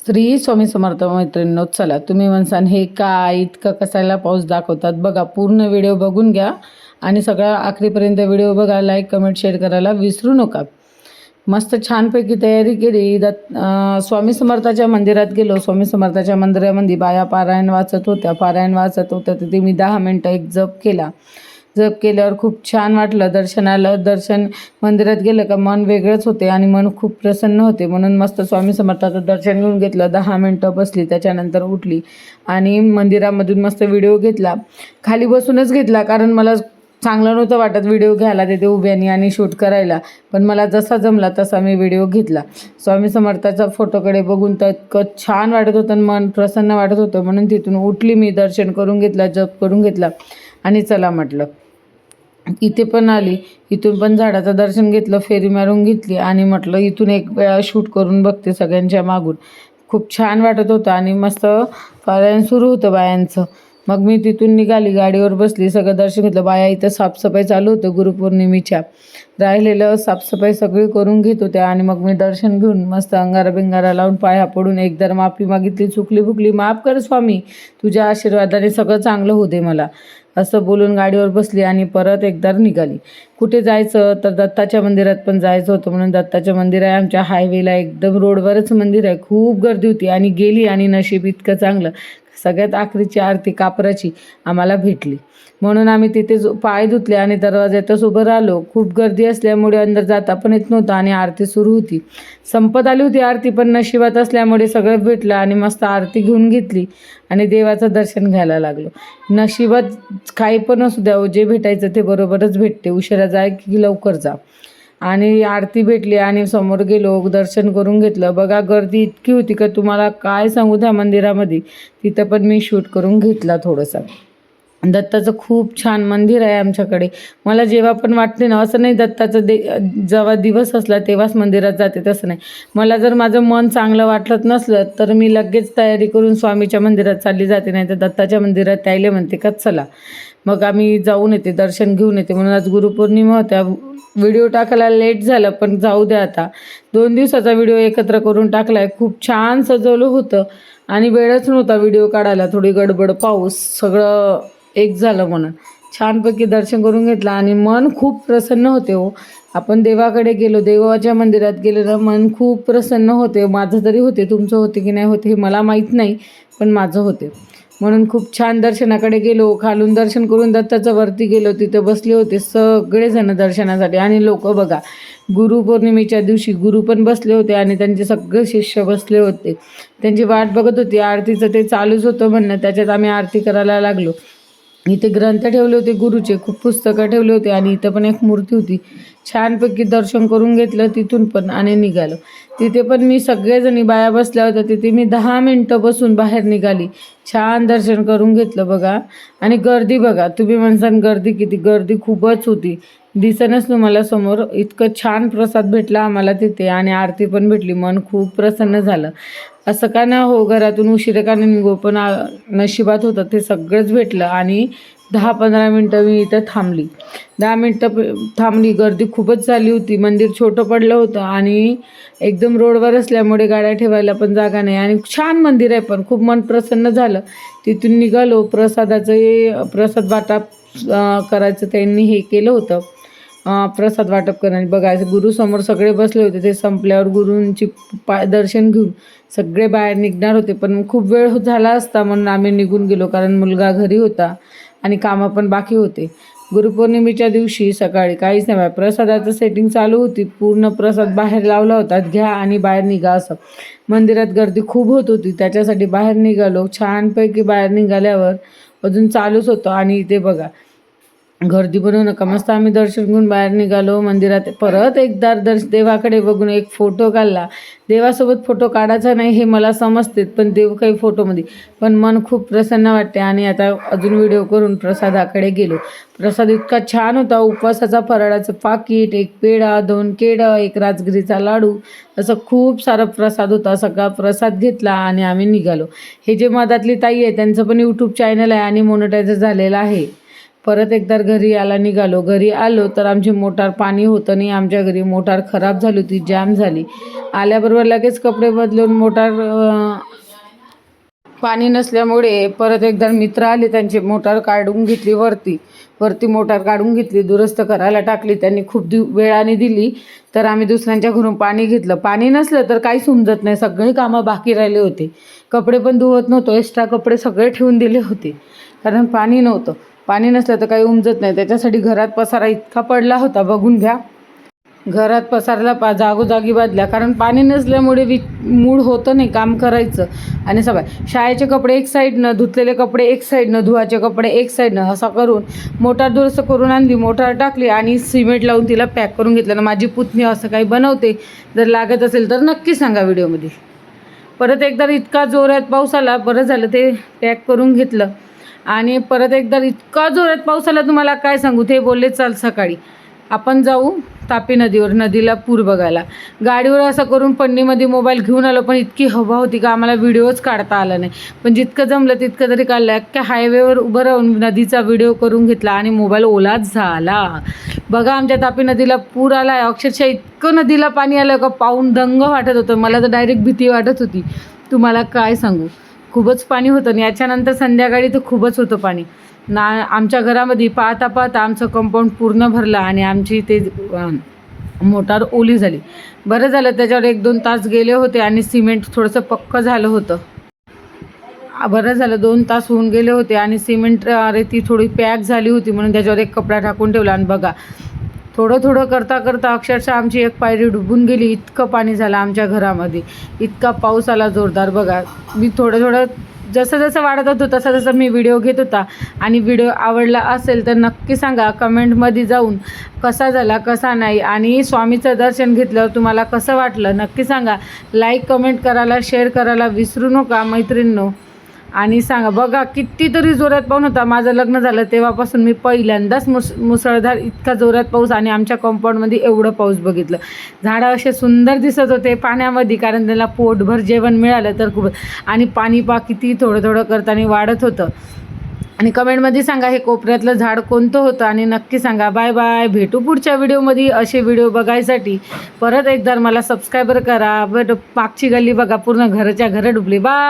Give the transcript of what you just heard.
श्री स्वामी समर्थ मैत्रिणींनो, चला तुम्ही म्हणसान हे काय इतकं कसायला पाऊस दाखवतात बघा. पूर्ण व्हिडिओ बघून घ्या आणि सगळा आखरीपर्यंत व्हिडिओ बघा. लाईक कमेंट शेअर करायला विसरू नका. मस्त छानपैकी तयारी केली. स्वामी समर्थाच्या मंदिरात गेलो. स्वामी समर्थाच्या मंदिरामध्ये बाया पारायण वाचत होत्या. तिथे मी 10 मिनटं एक जप केला. जप केल्यावर खूप छान वाटलं. दर्शन मंदिरात गेलं का मन वेगळंच होते आणि मन खूप प्रसन्न होते. म्हणून मस्त स्वामी समर्थाचं दर्शन घेऊन घेतलं. 10 मिनटं बसली, त्याच्यानंतर उठली आणि मंदिरामधून मस्त व्हिडिओ घेतला. खाली बसूनच घेतला, कारण मला चांगलं नव्हतं वाटत व्हिडिओ घ्यायला तिथे उभ्यानी आणि शूट करायला. पण मला जसा जमला तसा मी व्हिडिओ घेतला. स्वामी समर्थाचा फोटोकडे बघून तर इतकं छान वाटत होतं, मन प्रसन्न वाटत होतं. म्हणून तिथून उठली, मी दर्शन करून घेतला, जप करून घेतला आणि चला म्हटलं इथे पण आली. इथून पण झाडाचं दर्शन घेतलं, फेरी मारून घेतली आणि म्हटलं इथून एक वेळा शूट करून बघते सगळ्यांच्या मागून. खूप छान वाटत होतं आणि मस्त पारायण सुरू होतं बायांचं. मग मी तिथून निघाली, गाडीवर बसली, सगळं दर्शन घेतलं. बाया इथं साफसफाई चालू होतं गुरुपौर्णिमेच्या. राहिलेलं साफसफाई सगळी करून घेत होत्या आणि मग मी दर्शन घेऊन मस्त अंगारा बिंगारा लावून पाया पडून एकदा माफी मागितली. चुकली फुकली माफ कर स्वामी, तुझ्या आशीर्वादाने सगळं चांगलं होऊ दे मला, असं बोलून गाडीवर बसली आणि परत एकदा निघाली. कुठे जायचं तर दत्ताच्या मंदिरात पण जायचं होतं. म्हणून दत्ताचं मंदिर आहे आमच्या हायवेला, एकदम रोडवरच मंदिर आहे. खूप गर्दी होती आणि गेली आणि नशीब इतकं चांगलं, सगळ्यात आखरीची आरती कापराची आम्हाला भेटली. म्हणून आम्ही तिथे पाय धुतले आणि दरवाज्यातच उभं राहिलो. खूप गर्दी असल्यामुळे अंदर जाता पण येत नव्हतं आणि आरती सुरू होती. संपत आली होती आरती, पण नशिबात असल्यामुळे सगळं भेटलं आणि मस्त आरती घेऊन घेतली आणि देवाचं दर्शन घ्यायला लागलो. नशिबात काही पण असू द्या, जे भेटायचं ते बरोबरच भेटते. उशिरा जाय की लवकर जा. आणि आरती भेटली आणि समोर गेलो, दर्शन करून घेतलं. बघा गर्दी इतकी होती का तुम्हाला काय सांगू त्या मंदिरामध्ये. तिथं पण मी शूट करून घेतला थोडंसं. दत्ताचं खूप छान मंदिर आहे आमच्याकडे. मला जेव्हा पण वाटते ना, असं नाही दत्ताचं जेव्हा दिवस असला तेव्हाच मंदिरात जाते, तसं नाही. मला जर माझं मन चांगलं वाटत नसलं तर मी लगेच तयारी करून स्वामीच्या मंदिरात चालली जाते, नाही तर दत्ताच्या मंदिरात त्यायले म्हणते का चला. मग आम्ही जाऊन येते, दर्शन घेऊन येते. म्हणून आज गुरुपौर्णिमा होत्या. व्हिडिओ टाकायला लेट झालं, पण जाऊ द्या, आता 2 दिवसाचा व्हिडिओ एकत्र करून टाकलाय. खूप छान सजवलं होतं आणि वेळच नव्हता व्हिडिओ काढायला. थोडी गडबड, पाऊस, सगळं एक झालं. म्हणून छानपैकी दर्शन करून घेतलं आणि मन खूप प्रसन्न होते. हो, आपण देवाकडे गेलो, देवाच्या मंदिरात गेलो ना, मन खूप प्रसन्न होते. माझं तरी होते, तुमचं होते की नाही होते हे मला माहीत नाही, पण माझं होते. म्हणून खूप छान दर्शनाकडे गेलो. खालून दर्शन करून दत्ताचं वरती गेलो. तिथं बसले होते सगळेजण दर्शनासाठी. आणि लोक बघा, गुरुपौर्णिमेच्या दिवशी गुरु पण बसले होते आणि त्यांचे सगळे शिष्य बसले होते. त्यांची वाट बघत होती. आरतीचं ते चालूच होतं म्हणणं, त्याच्यात आम्ही आरती करायला लागलो. इथे ग्रंथ ठेवले होते गुरुचे, खूप पुस्तकं ठेवले होते आणि इथं पण एक मूर्ती होती. छानपैकी दर्शन करून घेतलं तिथून पण आणि निघालो. तिथे पण मी सगळेजणी बाया बसल्या होत्या. तिथे मी 10 मिनटं बसून बाहेर निघाली. छान दर्शन करून घेतलं बघा. आणि गर्दी बघा, तुम्ही म्हणसान गर्दी किती, गर्दी खूपच होती. दिसेनच तुम्हाला समोर. इतकं छान प्रसाद भेटला आम्हाला तिथे आणि आरती पण भेटली. मन खूप प्रसन्न झालं. असं का ना हो, घरातून उशिरा का नाही निघो, पण नशिबात होतं ते सगळंच भेटलं. आणि 10-15 मिनटं मी इथं थांबली. 10 मिनटं थांबली. गर्दी खूपच झाली होती. मंदिर छोटं पडलं होतं आणि एकदम रोडवर असल्यामुळे गाड्या ठेवायला पण जागा नाही. आणि छान मंदिर आहे, पण खूप मन प्रसन्न झालं. तिथून निघालो. प्रसाद वाटप करायचं त्यांनी हे केलं होतं. प्रसाद वाटप करण्याने बघायचं, गुरुसमोर सगळे बसले होते. ते संपल्यावर गुरूंची दर्शन घेऊन सगळे बाहेर निघणार होते, पण खूप वेळ झाला असता म्हणून आम्ही निघून गेलो, कारण मुलगा घरी होता आणि कामं पण बाकी होते. गुरुपौर्णिमेच्या दिवशी सकाळी काहीच नाही, प्रसादाचं सेटिंग चालू होती. पूर्ण प्रसाद बाहेर लावला होता, घ्या आणि बाहेर निघा असं. मंदिरात गर्दी खूप होत होती, त्याच्यासाठी बाहेर निघालो. छानपैकी बाहेर निघाल्यावर अजून चालूच होतं. आणि इथे बघा, गर्दी बनवू नका. मस्त आम्ही दर्शन घेऊन बाहेर निघालो. मंदिरात परत एकदा देवाकडे बघून एक फोटो काढला. देवासोबत फोटो काढायचा नाही हे मला समजते, पण देव काही फोटोमध्ये, पण मन खूप प्रसन्न वाटते. आणि आता अजून व्हिडिओ करून प्रसादाकडे गेलो. प्रसाद इतका छान होता. उपवासाचा फराळाचं पाकिट, एक पेढा, 2 केळं, एक राजगिरीचा लाडू, असं खूप सारा प्रसाद होता. सगळा प्रसाद घेतला आणि आम्ही निघालो. हे जे मधातली ताई आहे त्यांचं पण यूट्यूब चॅनल आहे आणि मोनेटायझर झालेलं आहे. परत एकदा घरी निघालो. घरी आलो तर आमची मोटार पाणी होतं नाही आमच्या घरी. मोटार खराब झाली होती, जॅम झाली. आल्याबरोबर लगेच कपडे बदलून मोटार पाणी नसल्यामुळे परत एकदा मित्र आले, त्यांची मोटार काढून घेतली. वरती मोटार काढून घेतली, दुरुस्त करायला टाकली. त्यांनी खूप वेळाने दिली. तर आम्ही दुसऱ्यांच्या घरून पाणी घेतलं. पाणी नसलं तर काहीच समजत नाही, सगळे कामं बाकी राहिले होते. कपडे पण धुवत नव्हतो, एक्स्ट्रा कपडे सगळे ठेवून दिले होते कारण पाणी नव्हतं. पाणी नसलं तर काही उमजत नाही. त्याच्यासाठी घरात पसारा इतका पडला होता, बघून घ्या. घरात पसारला जागोजागी बादल्या, कारण पाणी नसल्यामुळे मूड होतं नाही काम करायचं. आणि सगळं शाळेचे कपडे एक साईडनं, धुतलेले कपडे एक साईडनं, धुवाचे कपडे एक साईडनं, असं करून मोटार दुरुस्त करून आणली. मोटार टाकली आणि सिमेंट लावून तिला पॅक करून घेतलं ना. माझी पुतणी असं काही बनवते, जर लागत असेल तर नक्की सांगा व्हिडिओमध्ये. परत एकदा इतका जोरात पाऊस आला, बरं झालं ते पॅक करून घेतलं. आणि परत एकदा इतका जोरात पाऊस आला, तुम्हाला काय सांगू. ते बोलले चल सकाळी आपण जाऊ तापी नदीवर, नदीला पूर बघायला. गाडीवर असं करून पन्नीमध्ये मोबाईल घेऊन आलो, पण इतकी हवा होती का आम्हाला व्हिडिओच काढता आला नाही. पण जितकं जमलं तितकं तरी काढलं. अख्ख्या हायवेवर उभं राहून नदीचा व्हिडिओ करून घेतला आणि मोबाईल ओलाच झाला. बघा आमच्या तापी नदीला पूर आला आहे. अक्षरशः इतकं नदीला पाणी आलं का पाहून दंग वाटत होतं. मला तर डायरेक्ट भीती वाटत होती, तुम्हाला काय सांगू. खूपच पाणी होतं. आणि याच्यानंतर संध्याकाळी तर खूपच होतं पाणी ना. आमच्या घरामध्ये पाहता पाहता आमचं कंपाऊंड पूर्ण भरलं आणि आमची ते मोटार ओली झाली. बरं झालं त्याच्यावर 1-2 तास गेले होते आणि सिमेंट थोडंसं पक्कं झालं होतं. बरं झालं 2 तास होऊन गेले होते आणि सिमेंट रेती थोडी पॅक झाली होती, म्हणून त्याच्यावर एक कपडा टाकून ठेवला. आणि बघा थोडं करता करता अक्षरशः आमची एक पायरी डुबून गेली. इतकं पाणी झालं आमच्या घरामध्ये, इतका पाऊस आला जोरदार. बघा मी थोडं जसं वाढत होतं तसं मी व्हिडिओ घेत होता. आणि व्हिडिओ आवडला असेल तर नक्की सांगा कमेंटमध्ये जाऊन कसा झाला कसा नाही. आणि स्वामीचं दर्शन घेतल्यावर तुम्हाला कसं वाटलं नक्की सांगा. लाईक कमेंट करायला शेअर करायला विसरू नका मैत्रिणींनो. आणि सांगा. बघा कितीतरी जोरात पाऊस होता. माझं लग्न झालं तेव्हापासून मी पहिल्यांदाच मुसळधार इतका जोरात पाऊस आणि आमच्या कंपाऊंडमध्ये एवढं पाऊस बघितलं. झाडं असे सुंदर दिसत होते पाण्यामध्ये, कारण त्याला पोटभर जेवण मिळालं तर खूप. आणि पाणी किती थोडं करताना वाढत होतं. आणि कमेंटमध्ये सांगा हे कोपऱ्यातलं झाड कोणतं होतं आणि नक्की सांगा. Bye bye. भेटू पुढच्या व्हिडिओमध्ये. असे व्हिडिओ बघायसाठी परत एकदा मला सबस्क्राईबर करा. बट मागची गल्ली बघा पूर्ण घराच्या घरं डुबली. बाय.